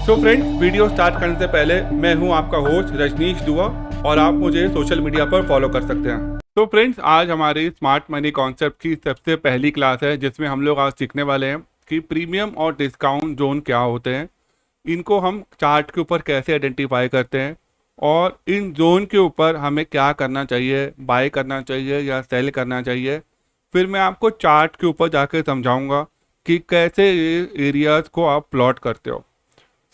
So friends, video start करने से पहले मैं हूं आपका होस्ट रजनीश दुआ और आप मुझे सोशल मीडिया पर फॉलो कर सकते हैं। तो फ्रेंड्स, आज हमारी स्मार्ट मनी कॉन्सेप्ट की सबसे पहली क्लास है जिसमें हम लोग आज सीखने वाले हैं कि प्रीमियम और डिस्काउंट जोन क्या होते हैं, इनको हम चार्ट के ऊपर कैसे आइडेंटिफाई करते हैं और इन जोन के ऊपर हमें क्या करना चाहिए, बाय करना चाहिए या सेल करना चाहिए। फिर मैं आपको चार्ट के ऊपर जाकर समझाऊंगा कि कैसे ये एरियाज को आप प्लॉट करते हो।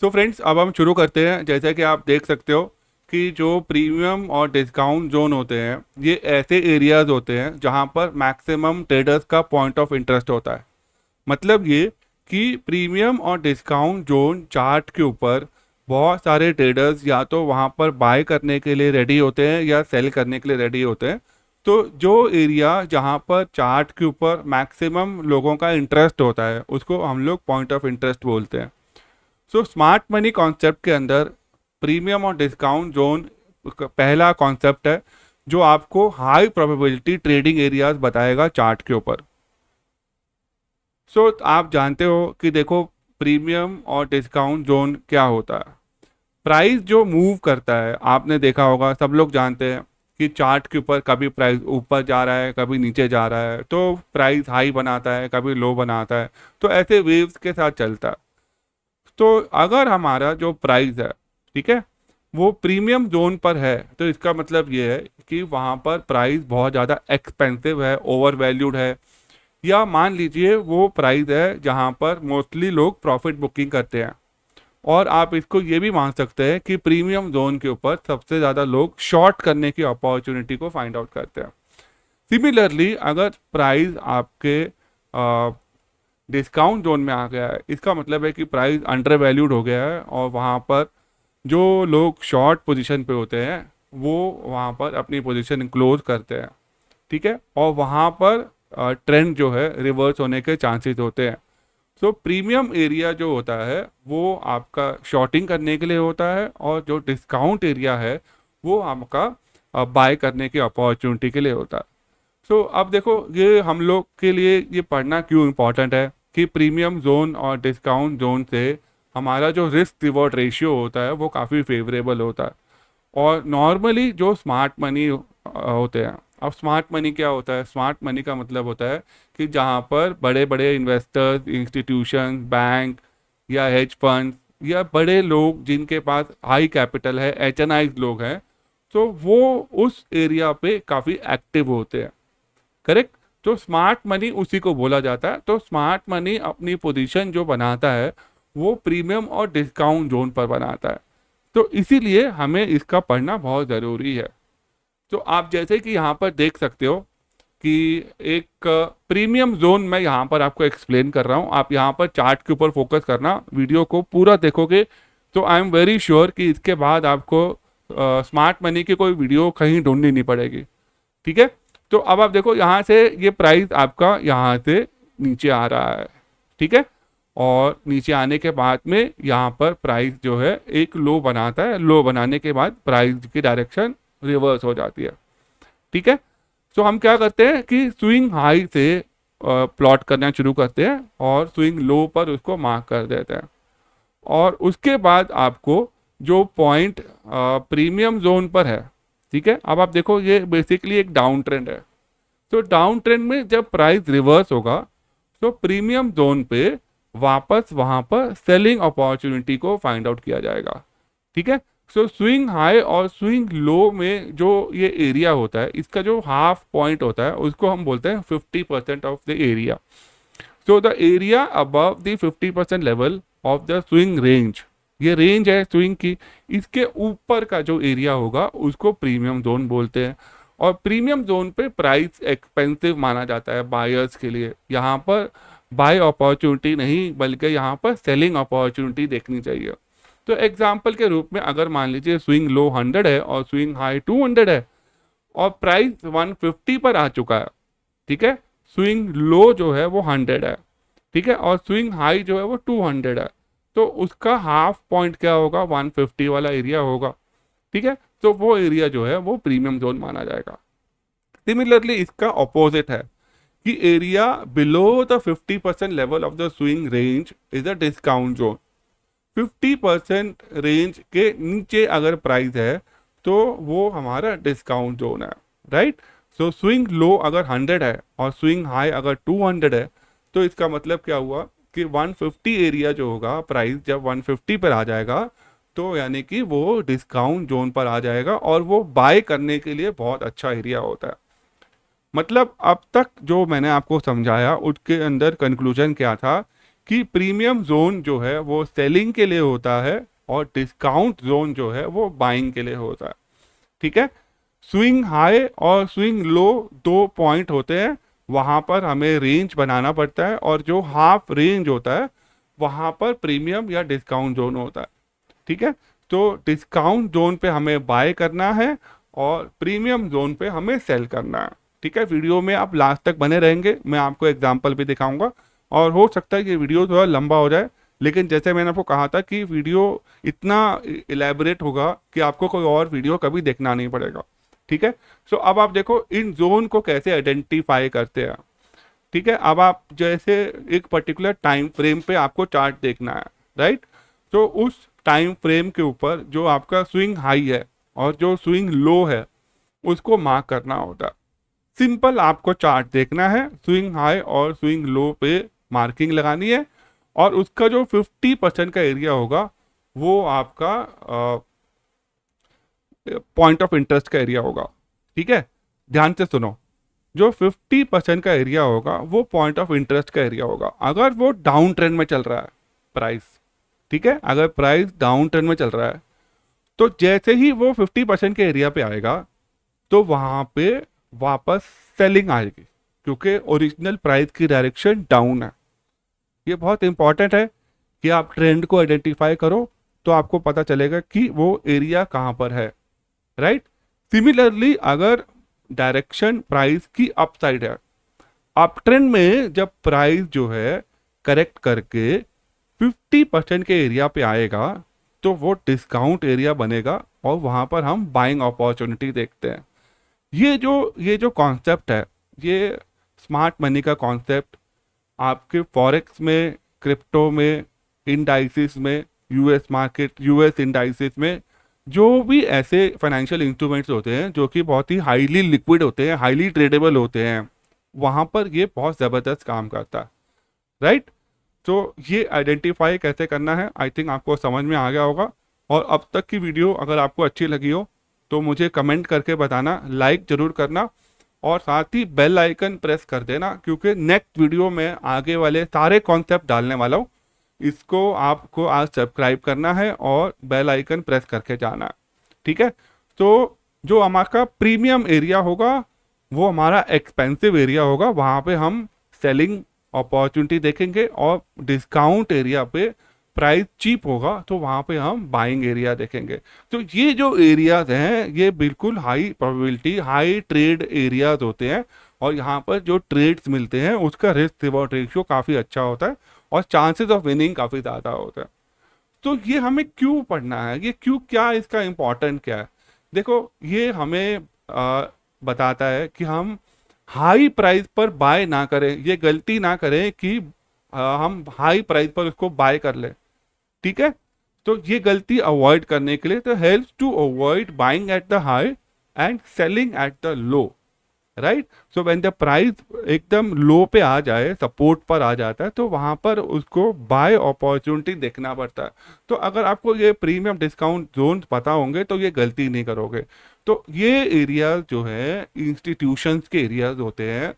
सो फ्रेंड्स, अब हम शुरू करते हैं। जैसा कि आप देख सकते हो कि जो प्रीमियम और डिस्काउंट जोन होते हैं ये ऐसे एरियाज होते हैं जहां पर मैक्सिमम ट्रेडर्स का पॉइंट ऑफ इंटरेस्ट होता है। मतलब ये कि प्रीमियम और डिस्काउंट जोन चार्ट के ऊपर बहुत सारे ट्रेडर्स या तो वहां पर बाय करने के लिए रेडी होते हैं या सेल करने के लिए रेडी होते हैं। तो जो एरिया जहां पर चार्ट के ऊपर मैक्सिमम लोगों का इंटरेस्ट होता है उसको हम लोग पॉइंट ऑफ इंटरेस्ट बोलते हैं। सो स्मार्ट मनी कॉन्सेप्ट के अंदर प्रीमियम और डिस्काउंट जोन पहला कॉन्सेप्ट है जो आपको हाई प्रोबेबिलिटी ट्रेडिंग एरियाज बताएगा चार्ट के ऊपर। सो आप जानते हो कि देखो, प्रीमियम और डिस्काउंट जोन क्या होता है। प्राइस जो मूव करता है, आपने देखा होगा, सब लोग जानते हैं कि चार्ट के ऊपर कभी प्राइस ऊपर जा रहा है कभी नीचे जा रहा है, तो प्राइस हाई बनाता है कभी लो बनाता है, तो ऐसे वेव्स के साथ चलता है। तो अगर हमारा जो प्राइस है, ठीक है, वो प्रीमियम जोन पर है तो इसका मतलब ये है कि वहाँ पर प्राइस बहुत ज़्यादा एक्सपेंसिव है, ओवर वैल्यूड है, या मान लीजिए वो प्राइस है जहाँ पर मोस्टली लोग प्रॉफिट बुकिंग करते हैं। और आप इसको ये भी मान सकते हैं कि प्रीमियम जोन के ऊपर सबसे ज़्यादा लोग शॉर्ट करने की अपॉर्चुनिटी को फाइंड आउट करते हैं। सिमिलरली, अगर प्राइस आपके डिस्काउंट जोन में आ गया है, इसका मतलब है कि प्राइस अंडर वैल्यूड हो गया है और वहाँ पर जो लोग शॉर्ट पोजीशन पे होते हैं वो वहाँ पर अपनी पोजीशन क्लोज करते हैं, ठीक है, और वहाँ पर ट्रेंड जो है रिवर्स होने के चांसेस होते हैं। सो प्रीमियम एरिया जो होता है वो आपका शॉर्टिंग करने के लिए होता है और जो डिस्काउंट एरिया है वो आपका बाय करने की अपॉर्चुनिटी के लिए होता है। सो अब देखो, ये हम लोग के लिए ये पढ़ना क्यों इम्पोर्टेंट है कि प्रीमियम जोन और डिस्काउंट जोन से हमारा जो रिस्क रिवॉर्ड रेशियो होता है वो काफ़ी फेवरेबल होता है। और नॉर्मली जो स्मार्ट मनी होते हैं, अब स्मार्ट मनी क्या होता है? स्मार्ट मनी का मतलब होता है कि जहाँ पर बड़े बड़े इन्वेस्टर्स, इंस्टीट्यूशन, बैंक या हेज फंड या बड़े लोग जिनके पास हाई कैपिटल है, एचएनआईज लोग हैं, तो वो उस एरिया पे काफ़ी एक्टिव होते हैं। करेक्ट। तो स्मार्ट मनी उसी को बोला जाता है। तो स्मार्ट मनी अपनी पोजीशन जो बनाता है वो प्रीमियम और डिस्काउंट जोन पर बनाता है। तो इसीलिए हमें इसका पढ़ना बहुत ज़रूरी है। तो आप जैसे कि यहाँ पर देख सकते हो कि एक प्रीमियम जोन मैं यहाँ पर आपको एक्सप्लेन कर रहा हूँ। आप यहाँ पर चार्ट के ऊपर फोकस करना, वीडियो को पूरा देखोगे तो आई एम वेरी श्योर कि इसके बाद आपको स्मार्ट मनी की कोई वीडियो कहीं ढूंढनी नहीं पड़ेगी, ठीक है। तो अब आप देखो, यहाँ से ये प्राइस आपका यहाँ से नीचे आ रहा है, ठीक है, और नीचे आने के बाद में यहाँ पर प्राइस जो है एक लो बनाता है। लो बनाने के बाद प्राइस की डायरेक्शन रिवर्स हो जाती है, ठीक है। तो हम क्या करते हैं कि स्विंग हाई से प्लॉट करना शुरू करते हैं और स्विंग लो पर उसको मार्क कर देते हैं। और उसके बाद आपको जो पॉइंट प्रीमियम जोन पर है, ठीक है, अब आप देखो ये बेसिकली एक डाउन ट्रेंड है। तो डाउन ट्रेंड में जब प्राइस रिवर्स होगा तो प्रीमियम जोन पे वापस वहां पर सेलिंग अपॉर्चुनिटी को फाइंड आउट किया जाएगा, ठीक है। सो स्विंग हाई और स्विंग लो में जो ये एरिया होता है, इसका जो हाफ पॉइंट होता है उसको हम बोलते हैं 50% of the area. So the area above the 50% level of the swing range, ये रेंज है स्विंग की, इसके ऊपर का जो एरिया होगा उसको प्रीमियम जोन बोलते हैं। और प्रीमियम जोन पे प्राइस एक्सपेंसिव माना जाता है बायर्स के लिए। यहाँ पर बाय अपॉर्चुनिटी नहीं बल्कि यहाँ पर सेलिंग अपॉर्चुनिटी देखनी चाहिए। तो एग्जाम्पल के रूप में अगर मान लीजिए स्विंग लो 100 है और स्विंग हाई 200 है और प्राइस 150 पर आ चुका है, ठीक है, स्विंग लो जो है वो 100 है, ठीक है, और स्विंग हाई जो है वो 200 है, तो उसका हाफ पॉइंट क्या होगा? 150 वाला एरिया होगा, ठीक है। तो वो एरिया जो है वो प्रीमियम जोन माना जाएगा। सिमिलरली इसका ऑपोजिट है कि area below the 50% level of the swing range is a discount zone. 50% range के नीचे अगर प्राइस है तो वो हमारा डिस्काउंट जोन है, राइट। सो स्विंग लो अगर 100 है और स्विंग हाई अगर 200 है, तो इसका मतलब क्या हुआ कि 150 एरिया जो होगा, प्राइस जब 150 पर आ जाएगा तो यानी कि वो डिस्काउंट जोन पर आ जाएगा और वो बाय करने के लिए बहुत अच्छा एरिया होता है। मतलब अब तक जो मैंने आपको समझाया उसके अंदर कंक्लूजन क्या था कि प्रीमियम जोन जो है वो सेलिंग के लिए होता है और डिस्काउंट जोन जो है वो बाइंग के लिए होता है, ठीक है। स्विंग हाई और स्विंग लो दो पॉइंट होते हैं, वहां पर हमें रेंज बनाना पड़ता है और जो हाफ रेंज होता है वहां पर प्रीमियम या डिस्काउंट जोन होता है, ठीक है। तो डिस्काउंट जोन पे हमें बाय करना है और प्रीमियम जोन पे हमें सेल करना है, ठीक है। वीडियो में आप लास्ट तक बने रहेंगे, मैं आपको एग्जांपल भी दिखाऊंगा और हो सकता है कि वीडियो थोड़ा लंबा हो जाए, लेकिन जैसे मैंने आपको कहा था कि वीडियो इतना इलेबोरेट होगा कि आपको कोई और वीडियो कभी देखना नहीं पड़ेगा, ठीक है। सो अब आप देखो इन जोन को कैसे आइडेंटिफाई करते हैं, ठीक है। अब आप जैसे एक पर्टिकुलर टाइम फ्रेम पे आपको चार्ट देखना है, राइट। तो उस टाइम फ्रेम के ऊपर जो आपका स्विंग हाई है और जो स्विंग लो है उसको मार्क करना होता है। सिंपल आपको चार्ट देखना है, स्विंग हाई और स्विंग लो पे मार्किंग लगानी है और उसका जो 50% का एरिया होगा वो आपका पॉइंट ऑफ इंटरेस्ट का एरिया होगा, ठीक है। ध्यान से सुनो, जो 50% का एरिया होगा वो पॉइंट ऑफ इंटरेस्ट का एरिया होगा अगर वो डाउन ट्रेंड में चल रहा है प्राइस, ठीक है। अगर प्राइस डाउन ट्रेंड में चल रहा है तो जैसे ही वो 50% के एरिया पे आएगा तो वहां पे वापस सेलिंग आएगी क्योंकि ओरिजिनल प्राइस की डायरेक्शन डाउन है। ये बहुत इंपॉर्टेंट है कि आप ट्रेंड को आइडेंटिफाई करो तो आपको पता चलेगा कि वो एरिया कहाँ पर है, राइट। सिमिलरली अगर डायरेक्शन प्राइस की अप साइड है, अप ट्रेंड में जब प्राइस जो है करेक्ट करके 50% के एरिया पे आएगा तो वो डिस्काउंट एरिया बनेगा और वहां पर हम बाइंग अपॉर्चुनिटी देखते हैं। ये जो कॉन्सेप्ट है, ये स्मार्ट मनी का कॉन्सेप्ट आपके फॉरेक्स में, क्रिप्टो में, इंडाइसिस में, यूएस मार्केट, यूएस इंडाइसिस में, जो भी ऐसे फाइनेंशियल इंस्ट्रूमेंट्स होते हैं जो कि बहुत ही हाईली लिक्विड होते हैं, हाईली ट्रेडेबल होते हैं, वहां पर ये बहुत ज़बरदस्त काम करता है, राइट। तो ये आइडेंटिफाई कैसे करना है आई थिंक आपको समझ में आ गया होगा। और अब तक की वीडियो अगर आपको अच्छी लगी हो तो मुझे कमेंट करके बताना, लाइक ज़रूर करना और साथ ही बेल आइकन प्रेस कर देना क्योंकि नेक्स्ट वीडियो में आगे वाले सारे कॉन्सेप्ट डालने वाला हूँ। इसको आपको आज सब्सक्राइब करना है और बेल आइकन प्रेस करके जाना है, ठीक है। तो जो हमारा प्रीमियम एरिया होगा वो हमारा एक्सपेंसिव एरिया होगा, वहाँ पे हम सेलिंग अपॉर्चुनिटी देखेंगे और डिस्काउंट एरिया पे प्राइस चीप होगा तो वहाँ पे हम बाइंग एरिया देखेंगे। तो ये जो एरियाज हैं ये बिल्कुल high probability, high trade areas होते हैं और यहाँ पर जो ट्रेड्स मिलते हैं उसका रिस्क रिवॉर्ड रेशियो काफ़ी अच्छा होता है और चांसेस ऑफ विनिंग काफ़ी ज़्यादा होता है। तो ये हमें क्यों पढ़ना है, ये क्यों, क्या इसका इम्पोर्टेंट क्या है। देखो ये हमें बताता है कि हम हाई प्राइस पर बाय ना करें, ये गलती ना करें कि हम हाई प्राइस पर उसको बाय कर लें, ठीक है। तो ये गलती अवॉइड करने के लिए तो helps to avoid buying at the high and selling at the low, right. So when the price एकदम लो पे आ जाए, सपोर्ट पर आ जाता है, तो वहां पर उसको बाय अपॉर्चुनिटी देखना पड़ता है। तो अगर आपको ये प्रीमियम डिस्काउंट जोन पता होंगे तो ये गलती नहीं करोगे। तो ये एरिया जो है इंस्टीट्यूशंस के एरियाज होते हैं,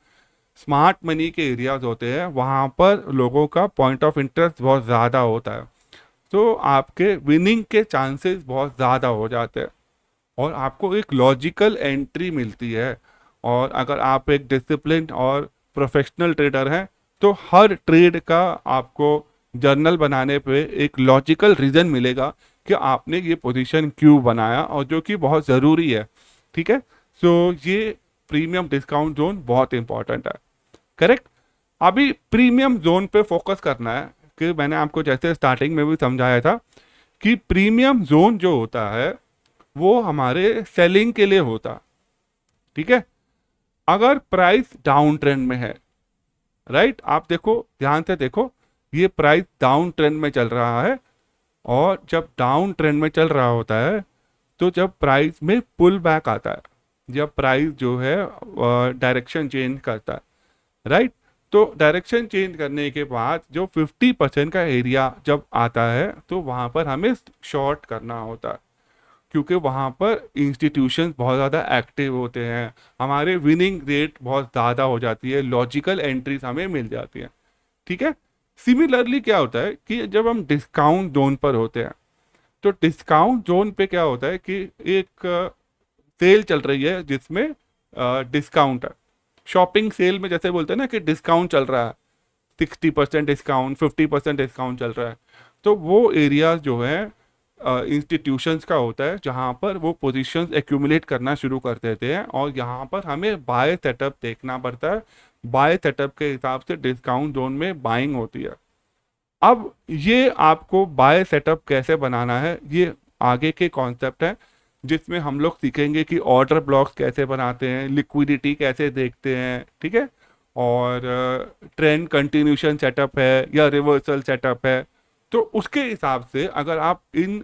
स्मार्ट मनी के एरियाज होते हैं, वहाँ पर लोगों का पॉइंट ऑफ इंटरेस्ट बहुत ज़्यादा होता है तो आपके विनिंग के चांसेस बहुत ज़्यादा हो जाते हैं और आपको एक लॉजिकल एंट्री मिलती है। और अगर आप एक डिसिप्लिन और प्रोफेशनल ट्रेडर हैं तो हर ट्रेड का आपको जर्नल बनाने पे एक लॉजिकल रीज़न मिलेगा कि आपने ये पोजीशन क्यों बनाया और जो कि बहुत ज़रूरी है, ठीक है। सो ये प्रीमियम डिस्काउंट जोन बहुत इंपॉर्टेंट है, करेक्ट। अभी प्रीमियम जोन पे फोकस करना है कि मैंने आपको जैसे स्टार्टिंग में भी समझाया था कि प्रीमियम जोन जो होता है वो हमारे सेलिंग के लिए होता, ठीक है। अगर प्राइस डाउन ट्रेंड में है, राइट, आप देखो ध्यान से देखो, ये प्राइस डाउन ट्रेंड में चल रहा है और जब डाउन ट्रेंड में चल रहा होता है, तो जब प्राइस में पुल बैक आता है, जब प्राइस जो है डायरेक्शन चेंज करता है, राइट। तो डायरेक्शन चेंज करने के बाद जो 50% का एरिया जब आता है, तो वहाँ पर हमें शॉर्ट करना होता है, क्योंकि वहाँ पर इंस्टीट्यूशंस बहुत ज़्यादा एक्टिव होते हैं, हमारे विनिंग रेट बहुत ज़्यादा हो जाती है, लॉजिकल एंट्रीज हमें मिल जाती हैं, ठीक है। सिमिलरली क्या होता है कि जब हम डिस्काउंट जोन पर होते हैं, तो डिस्काउंट जोन पे क्या होता है कि एक सेल चल रही है जिसमें डिस्काउंट है। शॉपिंग सेल में जैसे बोलते हैं ना कि डिस्काउंट चल रहा है, 60% डिस्काउंट, 50% डिस्काउंट चल रहा है, तो वो एरिया जो है इंस्टीट्यूशंस का होता है, जहाँ पर वो पोजीशंस एक्यूमुलेट करना शुरू कर देते हैं, और यहाँ पर हमें बाय सेटअप देखना पड़ता है। बाय सेटअप के हिसाब से डिस्काउंट जोन में बाइंग होती है। अब ये आपको बाय सेटअप कैसे बनाना है, ये आगे के कॉन्सेप्ट है, जिसमें हम लोग सीखेंगे कि ऑर्डर ब्लॉक्स कैसे बनाते हैं, लिक्विडिटी कैसे देखते हैं, ठीक है, और ट्रेंड कंटिन्यूशन सेटअप है या रिवर्सल सेटअप है। तो उसके हिसाब से अगर आप इन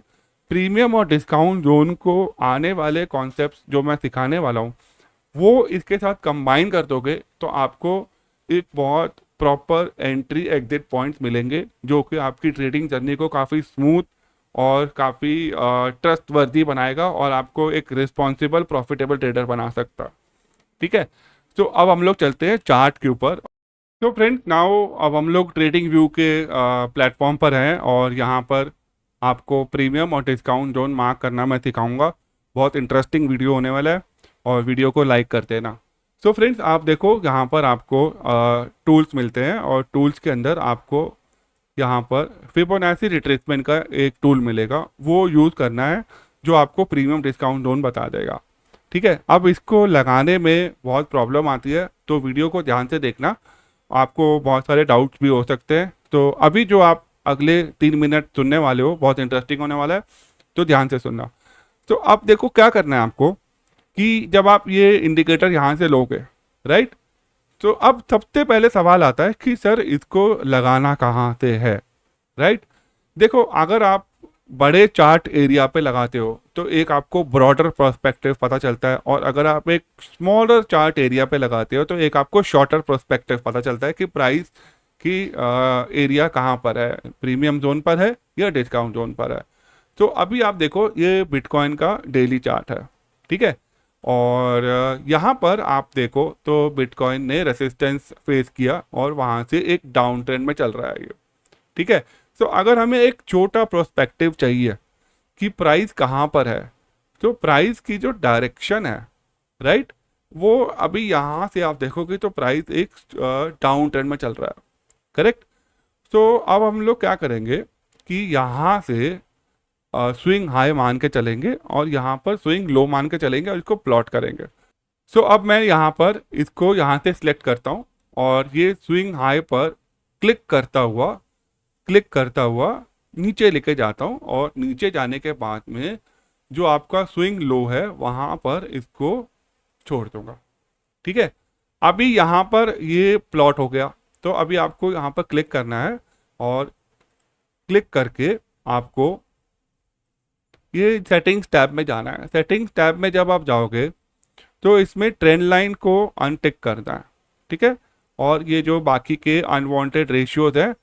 प्रीमियम और डिस्काउंट जोन को आने वाले कॉन्सेप्ट्स जो मैं सिखाने वाला हूँ, वो इसके साथ कंबाइन कर दोगे, तो आपको एक बहुत प्रॉपर एंट्री एग्जिट पॉइंट्स मिलेंगे, जो कि आपकी ट्रेडिंग जर्नी को काफ़ी स्मूथ और काफ़ी ट्रस्टवर्दी बनाएगा, और आपको एक रिस्पॉन्सिबल प्रॉफिटेबल ट्रेडर बना सकता, ठीक है। तो अब हम लोग चलते हैं चार्ट के ऊपर। तो फ्रेंड नाउ अब हम लोग ट्रेडिंग व्यू के प्लेटफॉर्म पर हैं, और यहाँ पर आपको प्रीमियम और डिस्काउंट जोन मार्क करना मैं सिखाऊंगा। बहुत इंटरेस्टिंग वीडियो होने वाला है, और वीडियो को लाइक कर देना। सो फ्रेंड्स आप देखो यहाँ पर आपको टूल्स मिलते हैं, और टूल्स के अंदर आपको यहाँ पर फिबोनाची रिट्रेसमेंट का एक टूल मिलेगा, वो यूज़ करना है, जो आपको प्रीमियम डिस्काउंट जोन बता देगा, ठीक है। अब इसको लगाने में बहुत प्रॉब्लम आती है, तो वीडियो को ध्यान से देखना, आपको बहुत सारे डाउट्स भी हो सकते हैं। तो अभी जो आप अगले 3 मिनट सुनने वाले हो, बहुत इंटरेस्टिंग होने वाला है, तो ध्यान से सुनना। तो अब देखो क्या करना है आपको, कि जब आप ये इंडिकेटर यहाँ से लोगे, राइट, तो अब सबसे पहले सवाल आता है कि सर इसको लगाना कहाँ से है, राइट। देखो अगर आप बड़े चार्ट एरिया पे लगाते हो, तो एक आपको ब्रॉडर पर्सपेक्टिव पता चलता है, और अगर आप एक स्मॉलर चार्ट एरिया पे लगाते हो, तो एक आपको शॉर्टर पर्सपेक्टिव पता चलता है कि प्राइस की एरिया कहाँ पर है, प्रीमियम जोन पर है या डिस्काउंट जोन पर है। तो अभी आप देखो ये बिटकॉइन का डेली चार्ट है, ठीक है, और यहाँ पर आप देखो तो बिटकॉइन ने रेसिस्टेंस फेस किया, और वहाँ से एक डाउन ट्रेंड में चल रहा है ये, ठीक है। तो अगर हमें एक छोटा प्रोस्पेक्टिव चाहिए कि प्राइस कहाँ पर है, तो प्राइस की जो डायरेक्शन है, राइट, वो अभी यहाँ से आप देखोगे तो प्राइस एक डाउन ट्रेंड में चल रहा है, करेक्ट। तो अब हम लोग क्या करेंगे कि यहाँ से स्विंग हाई मान के चलेंगे, और यहाँ पर स्विंग लो मान के चलेंगे, और इसको प्लॉट करेंगे। सो अब मैं यहाँ पर इसको यहाँ से सिलेक्ट करता हूँ, और ये स्विंग हाई पर क्लिक करता हुआ नीचे लेके जाता हूँ, और नीचे जाने के बाद में जो आपका स्विंग लो है वहाँ पर इसको छोड़ दूंगा, ठीक है। अभी यहाँ पर ये प्लॉट हो गया, तो अभी आपको यहाँ पर क्लिक करना है, और क्लिक करके आपको ये सेटिंग्स टैब में जाना है। सेटिंग्स टैब में जब आप जाओगे, तो इसमें ट्रेंड लाइन को अनटिक करना है, ठीक है, और ये जो बाकी के अनवांटेड रेशियोज है,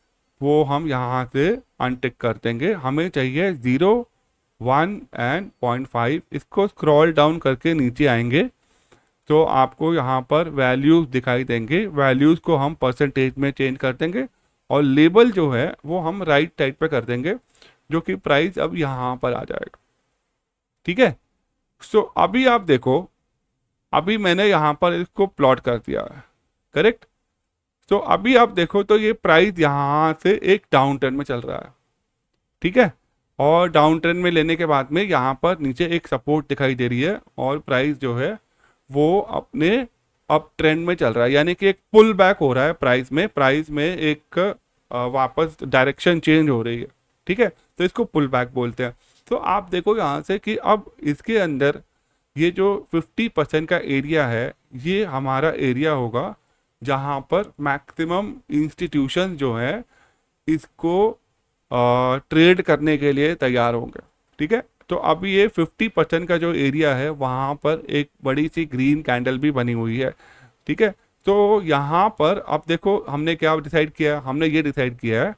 वो हम यहाँ से अनटिक कर देंगे। हमें चाहिए 0, 1 एंड 0.5। इसको स्क्रॉल डाउन करके नीचे आएंगे, तो आपको यहाँ पर वैल्यूज दिखाई देंगे। वैल्यूज को हम परसेंटेज में चेंज कर देंगे, और लेबल जो है वो हम राइट साइड पे कर देंगे, जो कि प्राइस अब यहाँ पर आ जाएगा, ठीक है। सो अभी आप देखो, अभी मैंने यहाँ पर इसको प्लॉट कर दिया है, करेक्ट। तो अभी आप देखो तो ये प्राइस यहाँ से एक डाउन ट्रेंड में चल रहा है, ठीक है, और डाउन ट्रेंड में लेने के बाद में यहाँ पर नीचे एक सपोर्ट दिखाई दे रही है, और प्राइस जो है वो अपने अप ट्रेंड में चल रहा है, यानी कि एक पुल बैक हो रहा है प्राइस में एक वापस डायरेक्शन चेंज हो रही है, ठीक है, तो इसको पुल बैक बोलते हैं। तो आप देखो यहाँ से कि अब इसके अंदर ये जो 50% का एरिया है, ये हमारा एरिया होगा, जहाँ पर मैक्सिमम इंस्टीट्यूशन जो है इसको ट्रेड करने के लिए तैयार होंगे। ठीक है, तो अभी ये 50% का जो एरिया है वहाँ पर एक बड़ी सी ग्रीन कैंडल भी बनी हुई है। ठीक है, तो यहाँ पर अब देखो हमने क्या डिसाइड किया, हमने ये डिसाइड किया है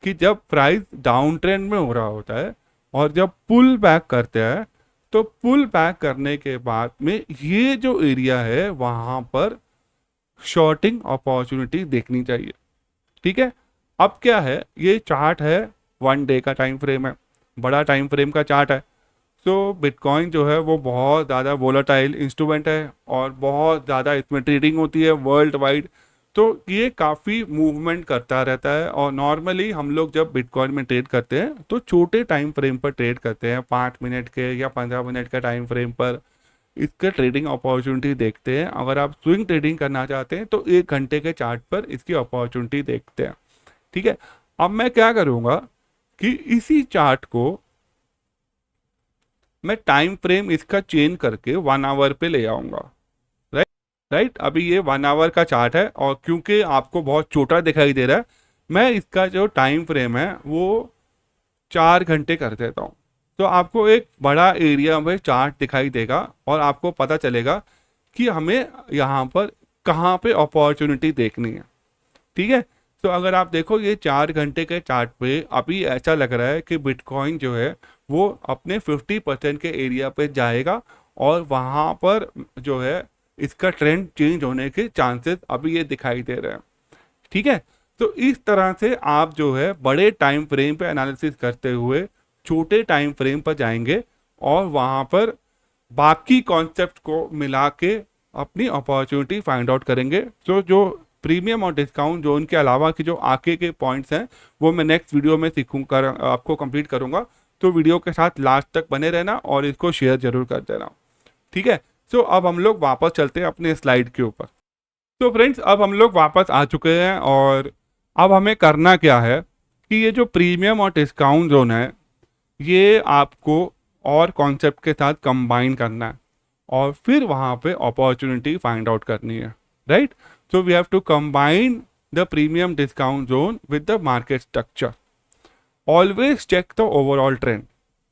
कि जब प्राइस डाउन ट्रेंड में हो रहा होता है और जब पुल बैक करते हैं, तो पुल बैक करने के बाद में ये जो एरिया है वहाँ पर शॉर्टिंग अपॉर्चुनिटी देखनी चाहिए। ठीक है, अब क्या है, ये चार्ट है 1 डे का टाइम फ्रेम है, बड़ा टाइम फ्रेम का चार्ट है। तो बिटकॉइन जो है वो बहुत ज़्यादा वोलेटाइल इंस्ट्रूमेंट है और बहुत ज़्यादा इसमें ट्रेडिंग होती है वर्ल्ड वाइड। तो ये काफ़ी मूवमेंट करता रहता है और नॉर्मली हम लोग जब बिटकॉइन में ट्रेड करते हैं तो छोटे टाइम फ्रेम पर ट्रेड करते हैं, 5 मिनट के या 15 मिनट का टाइम फ्रेम पर इसका ट्रेडिंग अपॉर्चुनिटी देखते हैं। अगर आप स्विंग ट्रेडिंग करना चाहते हैं तो 1 घंटे के चार्ट पर इसकी अपॉर्चुनिटी देखते हैं। ठीक है, अब मैं क्या करूँगा कि इसी चार्ट को मैं टाइम फ्रेम इसका चेंज करके 1 आवर पे ले आऊँगा। राइट राइट, अभी ये 1 आवर का चार्ट है और क्योंकि आपको बहुत छोटा दिखाई दे रहा है, मैं इसका जो टाइम फ्रेम है वो 4 घंटे कर देता हूँ। तो आपको एक बड़ा एरिया में चार्ट दिखाई देगा और आपको पता चलेगा कि हमें यहाँ पर कहाँ पे अपॉर्चुनिटी देखनी है। ठीक है, तो अगर आप देखो ये 4 घंटे के चार्ट पे अभी ऐसा लग रहा है कि बिटकॉइन जो है वो अपने 50% के एरिया पे जाएगा और वहाँ पर जो है इसका ट्रेंड चेंज होने के चांसेस अभी ये दिखाई दे रहे हैं। ठीक है, तो इस तरह से आप जो है बड़े टाइम फ्रेम पे एनालिसिस करते हुए छोटे टाइम फ्रेम पर जाएंगे और वहाँ पर बाकी कॉन्सेप्ट को मिला के अपनी अपॉर्चुनिटी फाइंड आउट करेंगे। तो जो प्रीमियम और डिस्काउंट जोन के अलावा की जो आगे के पॉइंट्स हैं वो मैं नेक्स्ट वीडियो में सीखूंगा, आपको कंप्लीट करूंगा। तो वीडियो के साथ लास्ट तक बने रहना और इसको शेयर जरूर कर देना। ठीक है, तो अब हम लोग वापस चलते हैं अपने स्लाइड के ऊपर। तो फ्रेंड्स अब हम लोग वापस आ चुके हैं और अब हमें करना क्या है कि ये जो प्रीमियम और डिस्काउंट जोन है ये आपको और कॉन्सेप्ट के साथ कंबाइन करना है और फिर वहाँ पे अपॉर्चुनिटी फाइंड आउट करनी है। Right, so we have to combine the premium discount zone with the market structure. Always check the overall trend.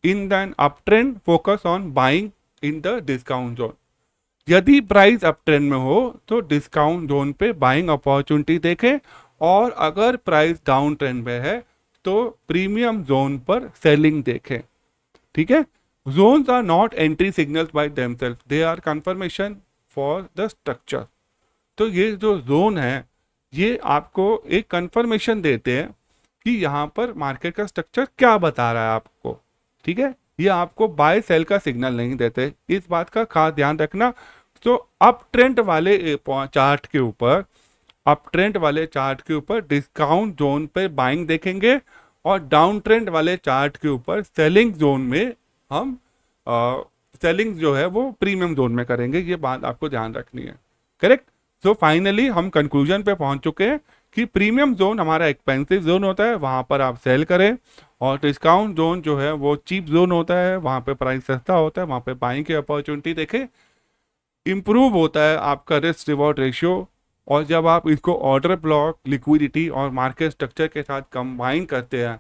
In the uptrend, focus on buying in the discount zone. यदि price up trend में हो तो discount zone पे buying opportunity देखें और अगर price down trend में है तो प्रीमियम जोन पर सेलिंग देखें। ठीक है, zones are not entry signals by themselves, they are confirmation for the structure. तो ये जो जोन है ये आपको एक कंफर्मेशन देते हैं कि यहाँ पर मार्केट का स्ट्रक्चर क्या बता रहा है आपको। ठीक है, ये आपको बाय सेल का सिग्नल नहीं देते, इस बात का खास ध्यान रखना। तो अप ट्रेंड वाले चार्ट के ऊपर डिस्काउंट जोन पे बाइंग देखेंगे और डाउन ट्रेंड वाले चार्ट के ऊपर सेलिंग जोन में हम सेलिंग जो है वो प्रीमियम जोन में करेंगे। ये बात आपको ध्यान रखनी है। करेक्ट, सो फाइनली हम कंक्लूजन पे पहुंच चुके हैं कि प्रीमियम जोन हमारा एक्सपेंसिव जोन होता है, वहाँ पर आप सेल करें, और डिस्काउंट जोन जो है वो चीप जोन होता है, वहाँ पे प्राइस सस्ता होता है, वहाँ पे बाइंग की अपॉर्चुनिटी देखें। इम्प्रूव होता है आपका रिस्क रिवॉर्ड रेशियो और जब आप इसको ऑर्डर ब्लॉक, लिक्विडिटी और मार्केट स्ट्रक्चर के साथ कंबाइन करते हैं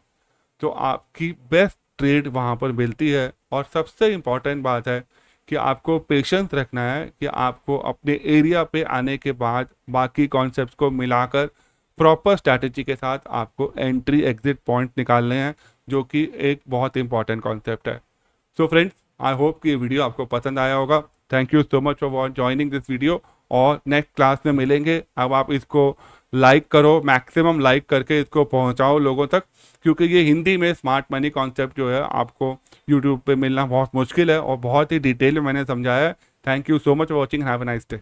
तो आपकी बेस्ट ट्रेड वहाँ पर मिलती है। और सबसे इम्पॉर्टेंट बात है कि आपको पेशेंस रखना है कि आपको अपने एरिया पे आने के बाद बाकी कॉन्सेप्ट्स को मिलाकर प्रॉपर स्ट्रैटेजी के साथ आपको एंट्री एग्जिट पॉइंट निकालने हैं, जो कि एक बहुत इंपॉर्टेंट कॉन्सेप्ट है। सो फ्रेंड्स, आई होप कि ये वीडियो आपको पसंद आया होगा। Thank you so much for joining this video और नेक्स्ट क्लास में मिलेंगे। अब आप इसको लाइक करो, मैक्सिमम लाइक करके इसको पहुंचाओ लोगों तक, क्योंकि ये हिंदी में स्मार्ट मनी कॉन्सेप्ट जो है आपको यूट्यूब पे मिलना बहुत मुश्किल है और बहुत ही डिटेल में मैंने समझाया है। Thank you so much for watching, have a nice day.